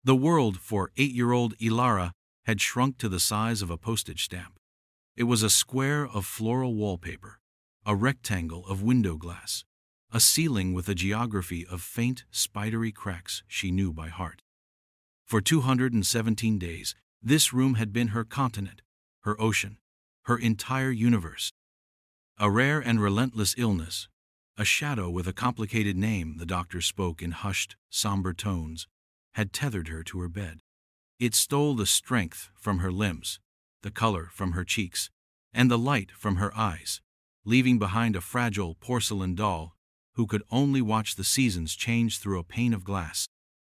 The world for 8-year-old Ilara had shrunk to the size of a postage stamp. It was a square of floral wallpaper, a rectangle of window glass, a ceiling with a geography of faint, spidery cracks she knew by heart. For 217 days, this room had been her continent, her ocean, her entire universe. A rare and relentless illness, a shadow with a complicated name, the doctor spoke in hushed, somber tones, had tethered her to her bed. It stole the strength from her limbs, the color from her cheeks, and the light from her eyes, leaving behind a fragile porcelain doll who could only watch the seasons change through a pane of glass.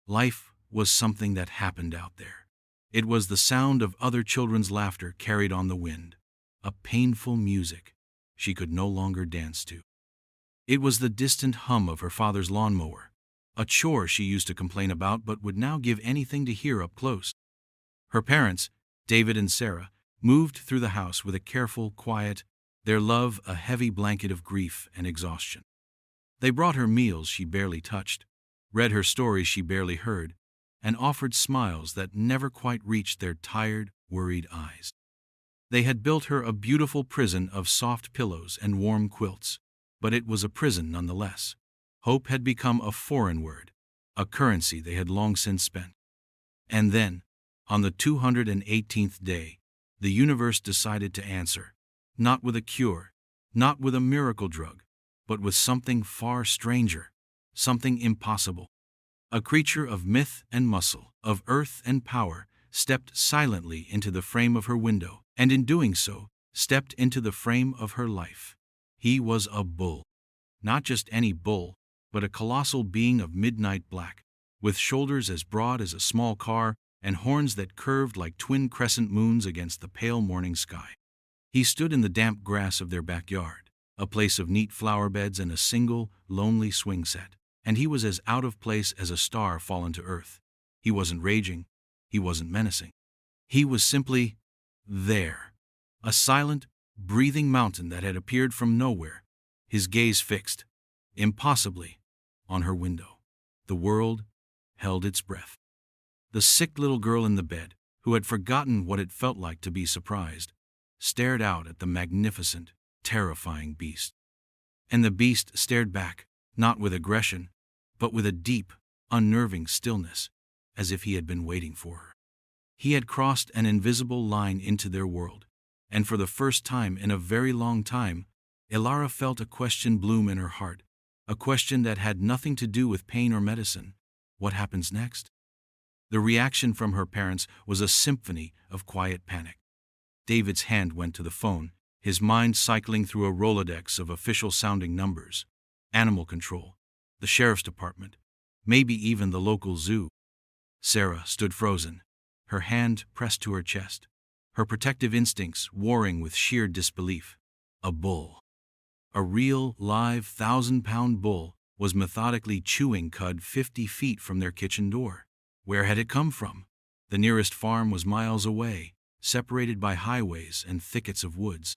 Life was something that happened out there. It was the sound of other children's laughter carried on the wind, a painful music she could no longer dance to. It was the distant hum of her father's lawnmower, a chore she used to complain about but would now give anything to hear up close. Her parents, David and Sarah, moved through the house with a careful, quiet, their love a heavy blanket of grief and exhaustion. They brought her meals she barely touched, read her stories she barely heard, and offered smiles that never quite reached their tired, worried eyes. They had built her a beautiful prison of soft pillows and warm quilts, but it was a prison nonetheless. Hope had become a foreign word, a currency they had long since spent. And then, on the 218th day, the universe decided to answer, not with a cure, not with a miracle drug, but with something far stranger, something impossible. A creature of myth and muscle, of earth and power, stepped silently into the frame of her window, and in doing so, stepped into the frame of her life. He was a bull. Not just any bull, but a colossal being of midnight black, with shoulders as broad as a small car and horns that curved like twin crescent moons against the pale morning sky. He stood in the damp grass of their backyard, a place of neat flower beds and a single, lonely swing set, and he was as out of place as a star fallen to earth. He wasn't raging, he wasn't menacing. He was simply there, a silent, breathing mountain that had appeared from nowhere, his gaze fixed, impossibly, on her window. The world held its breath. The sick little girl in the bed, who had forgotten what it felt like to be surprised, stared out at the magnificent, terrifying beast. And the beast stared back, not with aggression, but with a deep, unnerving stillness, as if he had been waiting for her. He had crossed an invisible line into their world, and for the first time in a very long time, Ilara felt a question bloom in her heart, a question that had nothing to do with pain or medicine. What happens next? The reaction from her parents was a symphony of quiet panic. David's hand went to the phone, his mind cycling through a Rolodex of official-sounding numbers. Animal control, the sheriff's department, maybe even the local zoo. Sarah stood frozen, her hand pressed to her chest, her protective instincts warring with sheer disbelief. A bull. A real, live, 1,000-pound bull was methodically chewing cud 50 feet from their kitchen door. Where had it come from? The nearest farm was miles away, separated by highways and thickets of woods.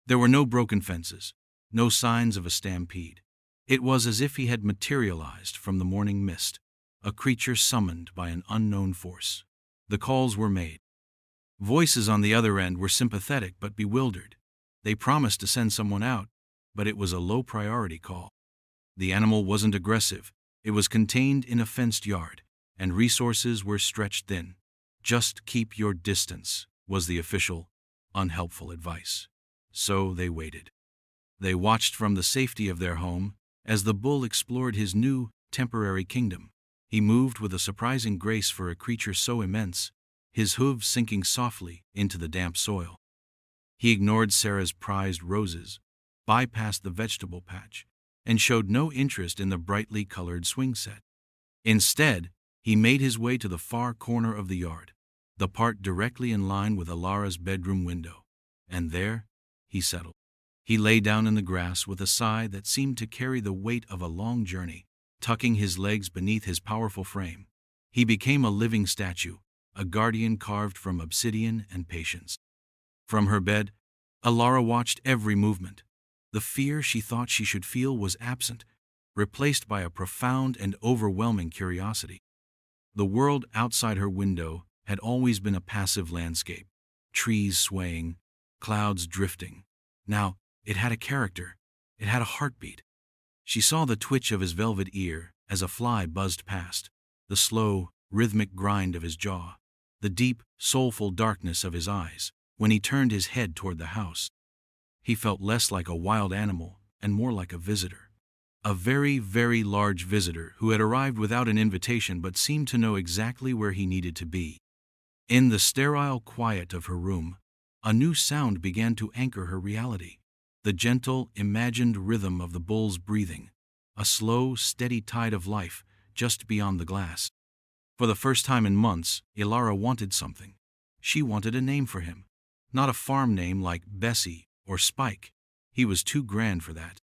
There were no broken fences, no signs of a stampede. It was as if he had materialized from the morning mist, a creature summoned by an unknown force. The calls were made. Voices on the other end were sympathetic but bewildered. They promised to send someone out, but it was a low-priority call. The animal wasn't aggressive. It was contained in a fenced yard, and resources were stretched thin. Just keep your distance, was the official, unhelpful advice. So they waited. They watched from the safety of their home as the bull explored his new, temporary kingdom. He moved with a surprising grace for a creature so immense, his hooves sinking softly into the damp soil. He ignored Sarah's prized roses, bypassed the vegetable patch, and showed no interest in the brightly colored swing set. Instead, he made his way to the far corner of the yard, the part directly in line with Ilara's bedroom window, and there he settled. He lay down in the grass with a sigh that seemed to carry the weight of a long journey, tucking his legs beneath his powerful frame. He became a living statue, a guardian carved from obsidian and patience. From her bed, Ilara watched every movement. The fear she thought she should feel was absent, replaced by a profound and overwhelming curiosity. The world outside her window had always been a passive landscape, trees swaying, clouds drifting. Now, it had a character. It had a heartbeat. She saw the twitch of his velvet ear as a fly buzzed past, the slow, rhythmic grind of his jaw, the deep, soulful darkness of his eyes when he turned his head toward the house. He felt less like a wild animal and more like a visitor. A very, very large visitor who had arrived without an invitation but seemed to know exactly where he needed to be. In the sterile quiet of her room, a new sound began to anchor her reality. The gentle, imagined rhythm of the bull's breathing, a slow, steady tide of life just beyond the glass. For the first time in months, Ilara wanted something. She wanted a name for him. Not a farm name like Bessie or Spike. He was too grand for that.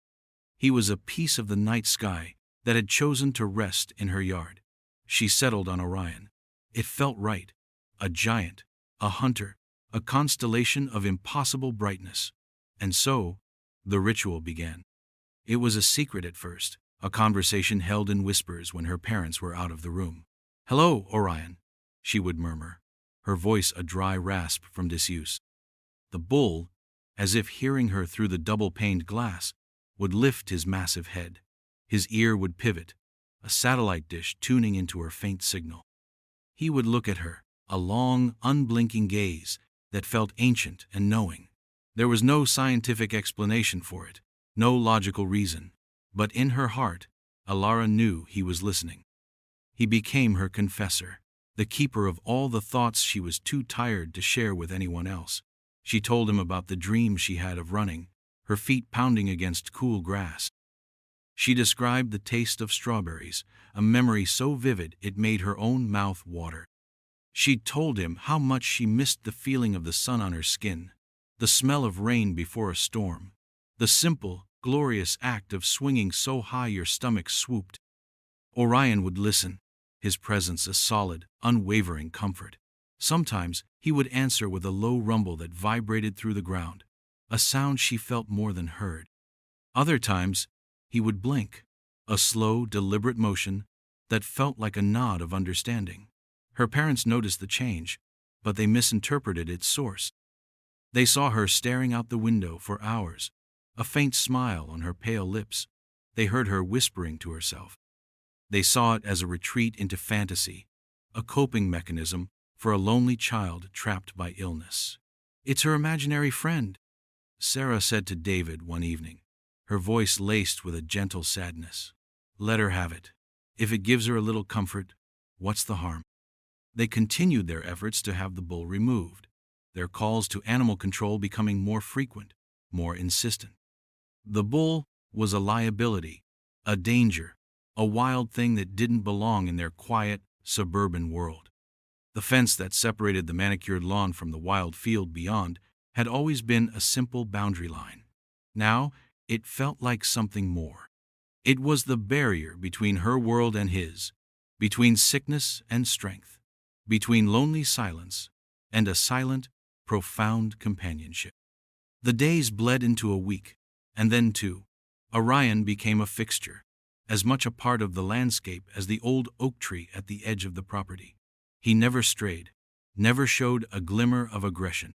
He was a piece of the night sky that had chosen to rest in her yard. She settled on Orion. It felt right. A giant, a hunter, a constellation of impossible brightness. And so, the ritual began. It was a secret at first, a conversation held in whispers when her parents were out of the room. "Hello, Orion," she would murmur, her voice a dry rasp from disuse. The bull, as if hearing her through the double-paned glass, would lift his massive head. His ear would pivot, a satellite dish tuning into her faint signal. He would look at her, a long, unblinking gaze that felt ancient and knowing. There was no scientific explanation for it, no logical reason, but in her heart, Ilara knew he was listening. He became her confessor, the keeper of all the thoughts she was too tired to share with anyone else. She told him about the dream she had of running, her feet pounding against cool grass. She described the taste of strawberries, a memory so vivid it made her own mouth water. She told him how much she missed the feeling of the sun on her skin, the smell of rain before a storm, the simple, glorious act of swinging so high your stomach swooped. Orion would listen, his presence a solid, unwavering comfort. Sometimes he would answer with a low rumble that vibrated through the ground, a sound she felt more than heard. Other times, he would blink, a slow, deliberate motion that felt like a nod of understanding. Her parents noticed the change, but they misinterpreted its source. They saw her staring out the window for hours, a faint smile on her pale lips. They heard her whispering to herself. They saw it as a retreat into fantasy, a coping mechanism for a lonely child trapped by illness. "It's her imaginary friend," Sarah said to David one evening, her voice laced with a gentle sadness. "Let her have it. If it gives her a little comfort, what's the harm?" They continued their efforts to have the bull removed, their calls to animal control becoming more frequent, more insistent. The bull was a liability, a danger, a wild thing that didn't belong in their quiet, suburban world. The fence that separated the manicured lawn from the wild field beyond had always been a simple boundary line. Now, it felt like something more. It was the barrier between her world and his, between sickness and strength, between lonely silence and a silent, profound companionship. The days bled into a week, and then two. Orion became a fixture, as much a part of the landscape as the old oak tree at the edge of the property. He never strayed, never showed a glimmer of aggression.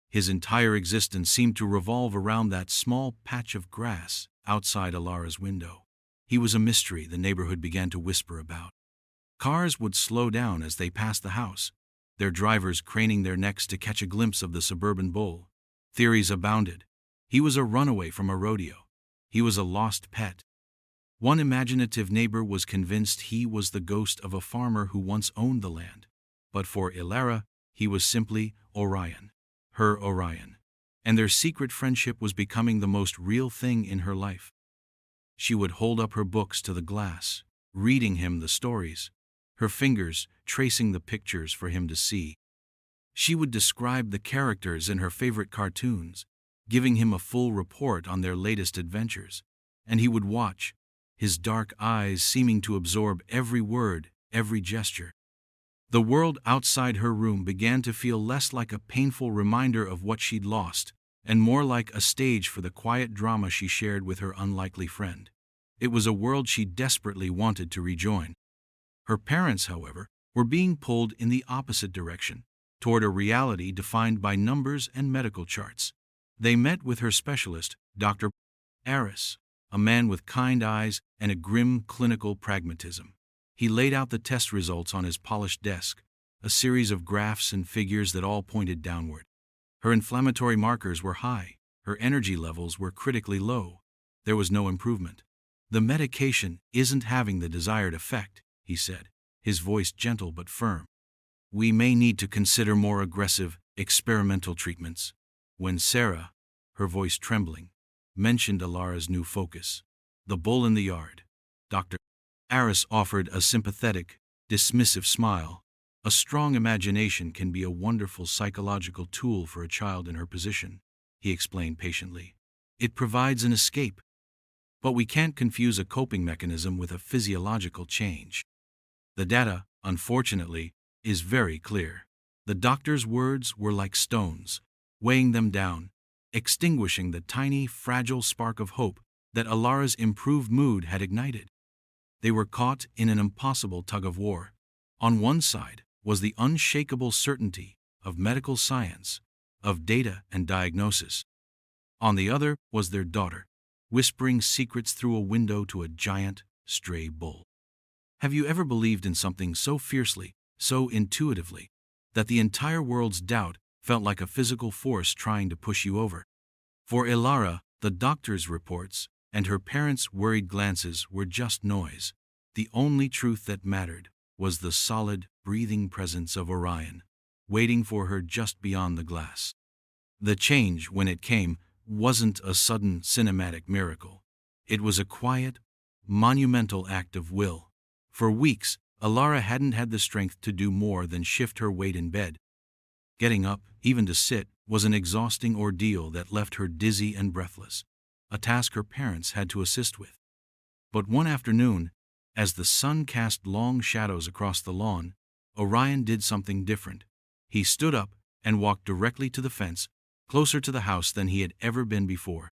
His entire existence seemed to revolve around that small patch of grass outside Ilara's window. He was a mystery the neighborhood began to whisper about. Cars would slow down as they passed the house, their drivers craning their necks to catch a glimpse of the suburban bull. Theories abounded. He was a runaway from a rodeo. He was a lost pet. One imaginative neighbor was convinced he was the ghost of a farmer who once owned the land. But for Ilara, he was simply Orion, her Orion. And their secret friendship was becoming the most real thing in her life. She would hold up her books to the glass, reading him the stories, her fingers tracing the pictures for him to see. She would describe the characters in her favorite cartoons, giving him a full report on their latest adventures, and he would watch, his dark eyes seeming to absorb every word, every gesture. The world outside her room began to feel less like a painful reminder of what she'd lost, and more like a stage for the quiet drama she shared with her unlikely friend. It was a world she desperately wanted to rejoin. Her parents, however, were being pulled in the opposite direction, toward a reality defined by numbers and medical charts. They met with her specialist, Dr. Aris, a man with kind eyes and a grim clinical pragmatism. He laid out the test results on his polished desk, a series of graphs and figures that all pointed downward. Her inflammatory markers were high, her energy levels were critically low. There was no improvement. "The medication isn't having the desired effect," he said, his voice gentle but firm. "We may need to consider more aggressive, experimental treatments." When Sarah, her voice trembling, mentioned Alara's new focus, the bull in the yard, Dr. Aris offered a sympathetic, dismissive smile. "A strong imagination can be a wonderful psychological tool for a child in her position," he explained patiently. "It provides an escape. But we can't confuse a coping mechanism with a physiological change. The data, unfortunately, is very clear." The doctor's words were like stones, weighing them down, extinguishing the tiny, fragile spark of hope that Alara's improved mood had ignited. They were caught in an impossible tug-of-war. On one side was the unshakable certainty of medical science, of data and diagnosis. On the other was their daughter, whispering secrets through a window to a giant, stray bull. Have you ever believed in something so fiercely, so intuitively, that the entire world's doubt felt like a physical force trying to push you over? For Ilara, the doctor's reports and her parents' worried glances were just noise. The only truth that mattered was the solid, breathing presence of Orion, waiting for her just beyond the glass. The change, when it came, wasn't a sudden cinematic miracle. It was a quiet, monumental act of will. For weeks, Alara hadn't had the strength to do more than shift her weight in bed. Getting up, even to sit, was an exhausting ordeal that left her dizzy and breathless, a task her parents had to assist with. But one afternoon, as the sun cast long shadows across the lawn, Orion did something different. He stood up and walked directly to the fence, closer to the house than he had ever been before.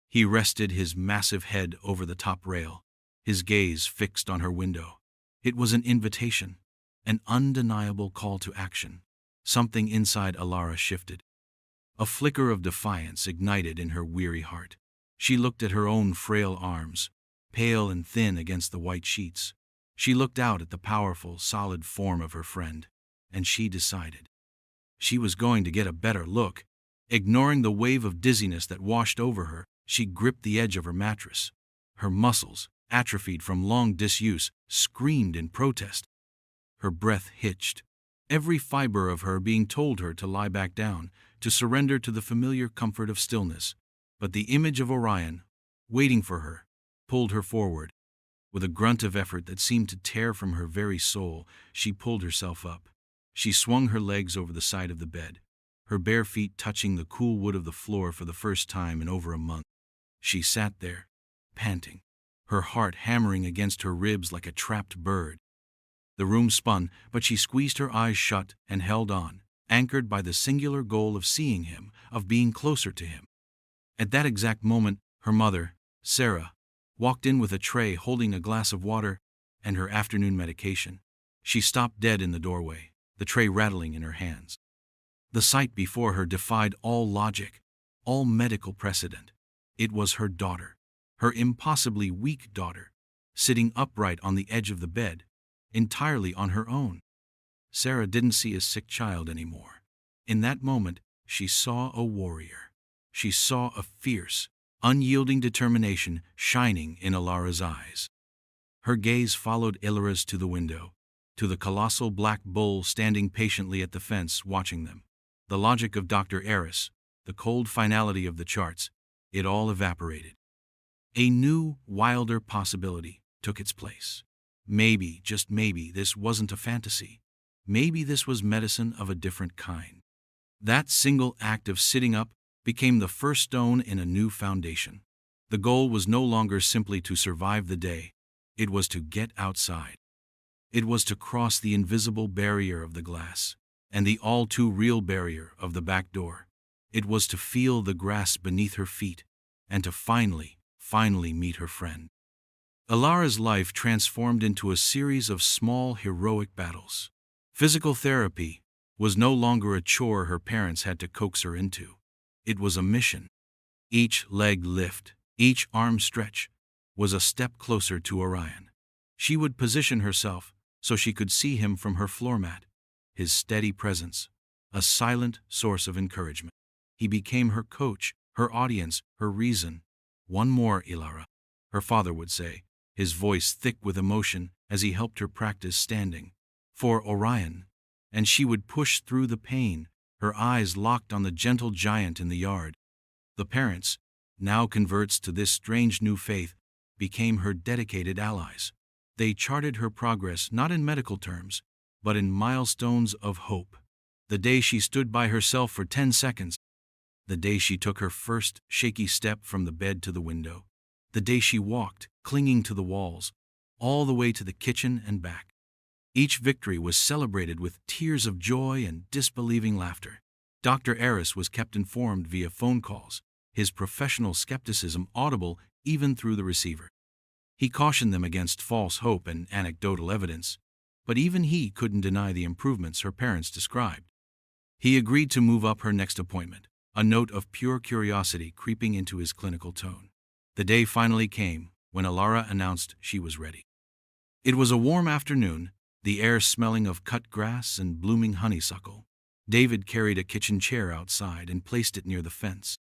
He rested his massive head over the top rail, his gaze fixed on her window. It was an invitation, an undeniable call to action. Something inside Alara shifted. A flicker of defiance ignited in her weary heart. She looked at her own frail arms, pale and thin against the white sheets. She looked out at the powerful, solid form of her friend, and she decided. She was going to get a better look. Ignoring the wave of dizziness that washed over her, she gripped the edge of her mattress. Her muscles, atrophied from long disuse, screamed in protest. Her breath hitched, every fiber of her being told her to lie back down, to surrender to the familiar comfort of stillness. But the image of Orion, waiting for her, pulled her forward. With a grunt of effort that seemed to tear from her very soul, she pulled herself up. She swung her legs over the side of the bed, her bare feet touching the cool wood of the floor for the first time in over a month. She sat there, panting, her heart hammering against her ribs like a trapped bird. The room spun, but she squeezed her eyes shut and held on, anchored by the singular goal of seeing him, of being closer to him. At that exact moment, her mother, Sarah, walked in with a tray holding a glass of water and her afternoon medication. She stopped dead in the doorway, the tray rattling in her hands. The sight before her defied all logic, all medical precedent. It was her daughter, her impossibly weak daughter, sitting upright on the edge of the bed, entirely on her own. Sarah didn't see a sick child anymore. In that moment, she saw a warrior. She saw a fierce, unyielding determination shining in Alara's eyes. Her gaze followed Ilara's to the window, to the colossal black bull standing patiently at the fence watching them. The logic of Dr. Aris, the cold finality of the charts, it all evaporated. A new, wilder possibility took its place. Maybe, just maybe, this wasn't a fantasy. Maybe this was medicine of a different kind. That single act of sitting up became the first stone in a new foundation. The goal was no longer simply to survive the day. It was to get outside. It was to cross the invisible barrier of the glass and the all-too-real barrier of the back door. It was to feel the grass beneath her feet and to finally meet her friend. Alara's life transformed into a series of small, heroic battles. Physical therapy was no longer a chore her parents had to coax her into. It was a mission. Each leg lift, each arm stretch, was a step closer to Orion. She would position herself so she could see him from her floor mat, his steady presence, a silent source of encouragement. He became her coach, her audience, her reason. "One more, Ilara," her father would say, his voice thick with emotion as he helped her practice standing. "For Orion," and she would push through the pain, her eyes locked on the gentle giant in the yard. The parents, now converts to this strange new faith, became her dedicated allies. They charted her progress not in medical terms, but in milestones of hope. The day she stood by herself for 10 seconds, the day she took her first shaky step from the bed to the window, the day she walked, clinging to the walls, all the way to the kitchen and back. Each victory was celebrated with tears of joy and disbelieving laughter. Dr. Eris was kept informed via phone calls, his professional skepticism audible even through the receiver. He cautioned them against false hope and anecdotal evidence, but even he couldn't deny the improvements her parents described. He agreed to move up her next appointment, a note of pure curiosity creeping into his clinical tone. The day finally came when Ilara announced she was ready. It was a warm afternoon, the air smelling of cut grass and blooming honeysuckle. David carried a kitchen chair outside and placed it near the fence.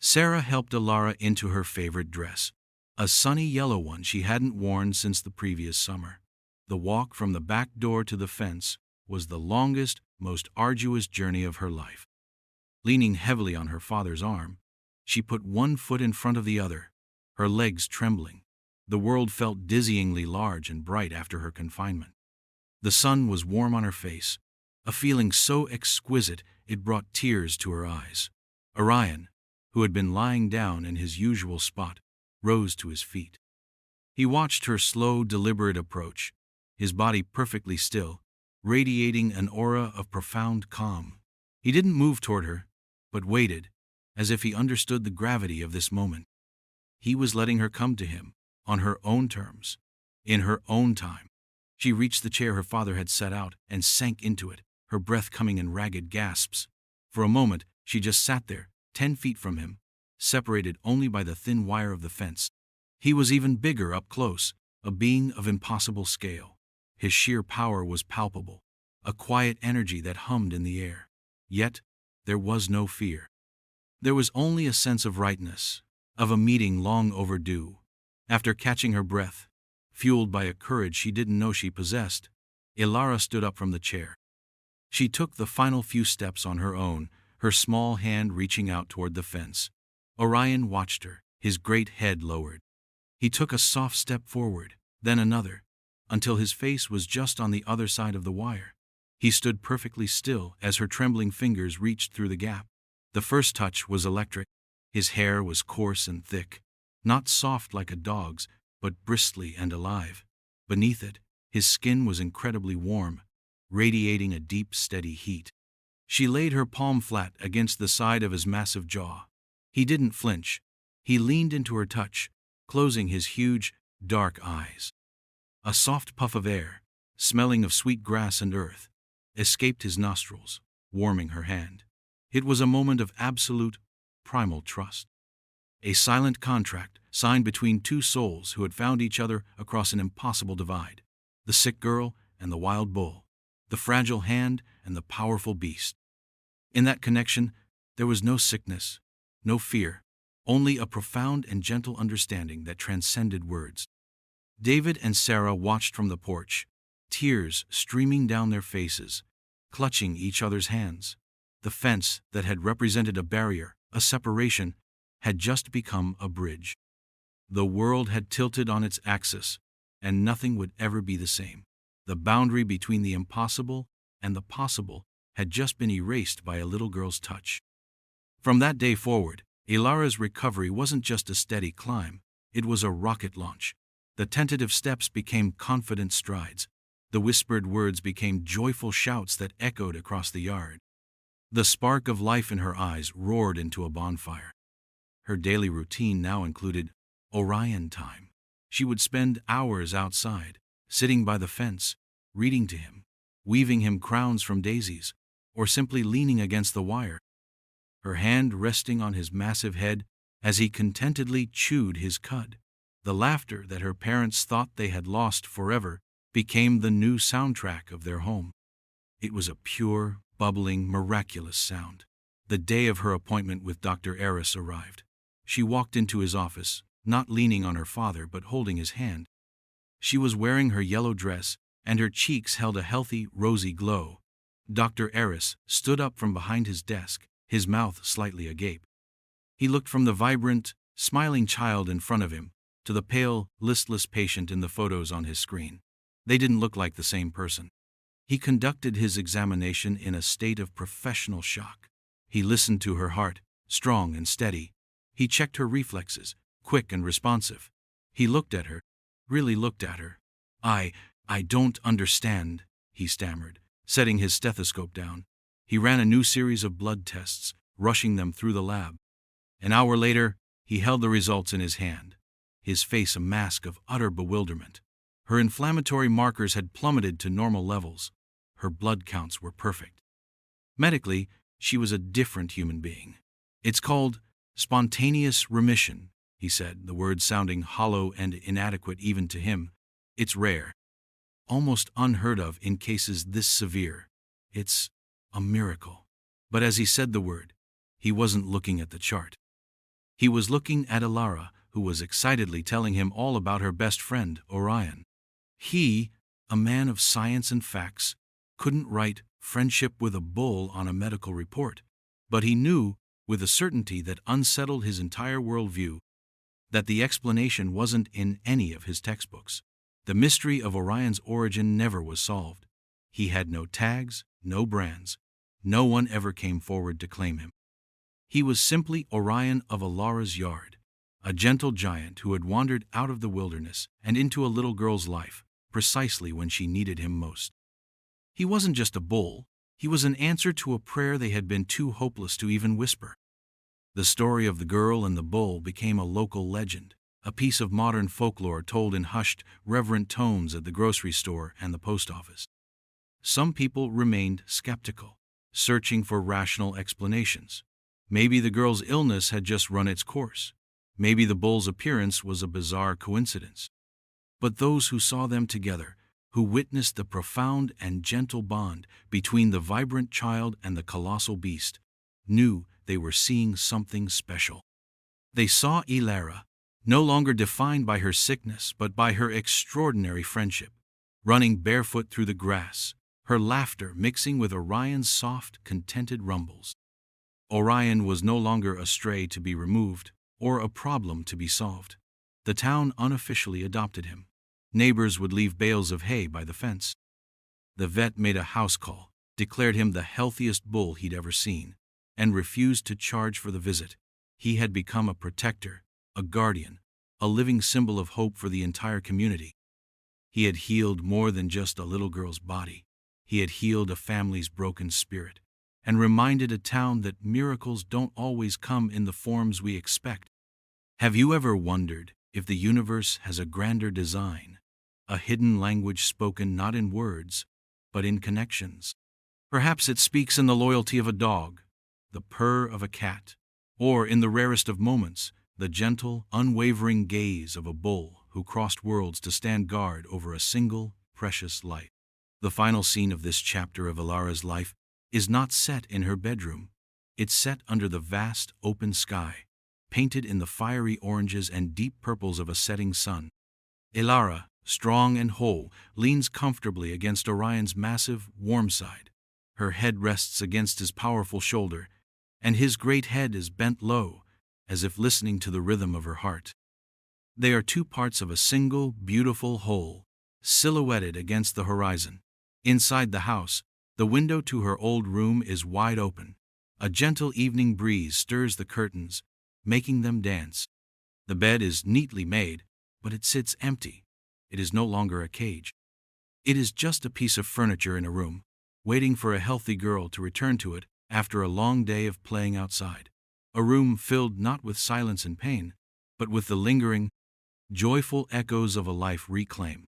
Sarah helped Ilara into her favorite dress, a sunny yellow one she hadn't worn since the previous summer. The walk from the back door to the fence was the longest, most arduous journey of her life. Leaning heavily on her father's arm, she put one foot in front of the other, her legs trembling. The world felt dizzyingly large and bright after her confinement. The sun was warm on her face, a feeling so exquisite it brought tears to her eyes. Orion, who had been lying down in his usual spot, rose to his feet. He watched her slow, deliberate approach, his body perfectly still, radiating an aura of profound calm. He didn't move toward her, but waited, as if he understood the gravity of this moment. He was letting her come to him, on her own terms, in her own time. She reached the chair her father had set out and sank into it, her breath coming in ragged gasps. For a moment, she just sat there, 10 feet from him, separated only by the thin wire of the fence. He was even bigger up close, a being of impossible scale. His sheer power was palpable, a quiet energy that hummed in the air. Yet, there was no fear. There was only a sense of rightness, of a meeting long overdue. After catching her breath, fueled by a courage she didn't know she possessed, Ilara stood up from the chair. She took the final few steps on her own, her small hand reaching out toward the fence. Orion watched her, his great head lowered. He took a soft step forward, then another, until his face was just on the other side of the wire. He stood perfectly still as her trembling fingers reached through the gap. The first touch was electric. His hair was coarse and thick, not soft like a dog's, but bristly and alive. Beneath it, his skin was incredibly warm, radiating a deep, steady heat. She laid her palm flat against the side of his massive jaw. He didn't flinch. He leaned into her touch, closing his huge, dark eyes. A soft puff of air, smelling of sweet grass and earth, escaped his nostrils, warming her hand. It was a moment of absolute, primal trust. A silent contract signed between two souls who had found each other across an impossible divide. The sick girl and the wild bull, the fragile hand and the powerful beast. In that connection, there was no sickness, no fear, only a profound and gentle understanding that transcended words. David and Sarah watched from the porch, tears streaming down their faces, clutching each other's hands. The fence that had represented a barrier, a separation, had just become a bridge. The world had tilted on its axis, and nothing would ever be the same. The boundary between the impossible and the possible had just been erased by a little girl's touch. From that day forward, Ilara's recovery wasn't just a steady climb, it was a rocket launch. The tentative steps became confident strides. The whispered words became joyful shouts that echoed across the yard. The spark of life in her eyes roared into a bonfire. Her daily routine now included Orion time. She would spend hours outside, sitting by the fence, reading to him, weaving him crowns from daisies, or simply leaning against the wire, her hand resting on his massive head as he contentedly chewed his cud. The laughter that her parents thought they had lost forever became the new soundtrack of their home. It was a pure, bubbling, miraculous sound. The day of her appointment with Dr. Eris arrived. She walked into his office, not leaning on her father but holding his hand. She was wearing her yellow dress, and her cheeks held a healthy, rosy glow. Dr. Eris stood up from behind his desk, his mouth slightly agape. He looked from the vibrant, smiling child in front of him to the pale, listless patient in the photos on his screen. They didn't look like the same person. He conducted his examination in a state of professional shock. He listened to her heart, strong and steady. He checked her reflexes, quick and responsive. He looked at her, really looked at her. I don't understand, he stammered, setting his stethoscope down. He ran a new series of blood tests, rushing them through the lab. An hour later, he held the results in his hand, his face a mask of utter bewilderment. Her inflammatory markers had plummeted to normal levels. Her blood counts were perfect. Medically, she was a different human being. It's called spontaneous remission, he said, the words sounding hollow and inadequate even to him. It's rare, almost unheard of in cases this severe. It's a miracle. But as he said the word, he wasn't looking at the chart. He was looking at Ilara, who was excitedly telling him all about her best friend, Orion. He, a man of science and facts, couldn't write friendship with a bull on a medical report, but he knew, with a certainty that unsettled his entire worldview, that the explanation wasn't in any of his textbooks. The mystery of Orion's origin never was solved. He had no tags, no brands. No one ever came forward to claim him. He was simply Orion of Ilara's yard, a gentle giant who had wandered out of the wilderness and into a little girl's life, precisely when she needed him most. He wasn't just a bull, he was an answer to a prayer they had been too hopeless to even whisper. The story of the girl and the bull became a local legend, a piece of modern folklore told in hushed, reverent tones at the grocery store and the post office. Some people remained skeptical, searching for rational explanations. Maybe the girl's illness had just run its course. Maybe the bull's appearance was a bizarre coincidence. But those who saw them together, who witnessed the profound and gentle bond between the vibrant child and the colossal beast, knew they were seeing something special. They saw Ilara, no longer defined by her sickness but by her extraordinary friendship, running barefoot through the grass, her laughter mixing with Orion's soft, contented rumbles. Orion was no longer a stray to be removed, or a problem to be solved. The town unofficially adopted him. Neighbors would leave bales of hay by the fence. The vet made a house call, declared him the healthiest bull he'd ever seen, and refused to charge for the visit. He had become a protector, a guardian, a living symbol of hope for the entire community. He had healed more than just a little girl's body. He had healed a family's broken spirit, and reminded a town that miracles don't always come in the forms we expect. Have you ever wondered if the universe has a grander design, a hidden language spoken not in words, but in connections? Perhaps it speaks in the loyalty of a dog, the purr of a cat, or in the rarest of moments, the gentle, unwavering gaze of a bull who crossed worlds to stand guard over a single, precious life. The final scene of this chapter of Ilara's life is not set in her bedroom. It's set under the vast, open sky, painted in the fiery oranges and deep purples of a setting sun. Ilara, strong and whole, leans comfortably against Orion's massive, warm side. Her head rests against his powerful shoulder, and his great head is bent low, as if listening to the rhythm of her heart. They are two parts of a single, beautiful whole, silhouetted against the horizon. Inside the house, the window to her old room is wide open. A gentle evening breeze stirs the curtains, making them dance. The bed is neatly made, but it sits empty. It is no longer a cage. It is just a piece of furniture in a room, waiting for a healthy girl to return to it after a long day of playing outside. A room filled not with silence and pain, but with the lingering, joyful echoes of a life reclaimed.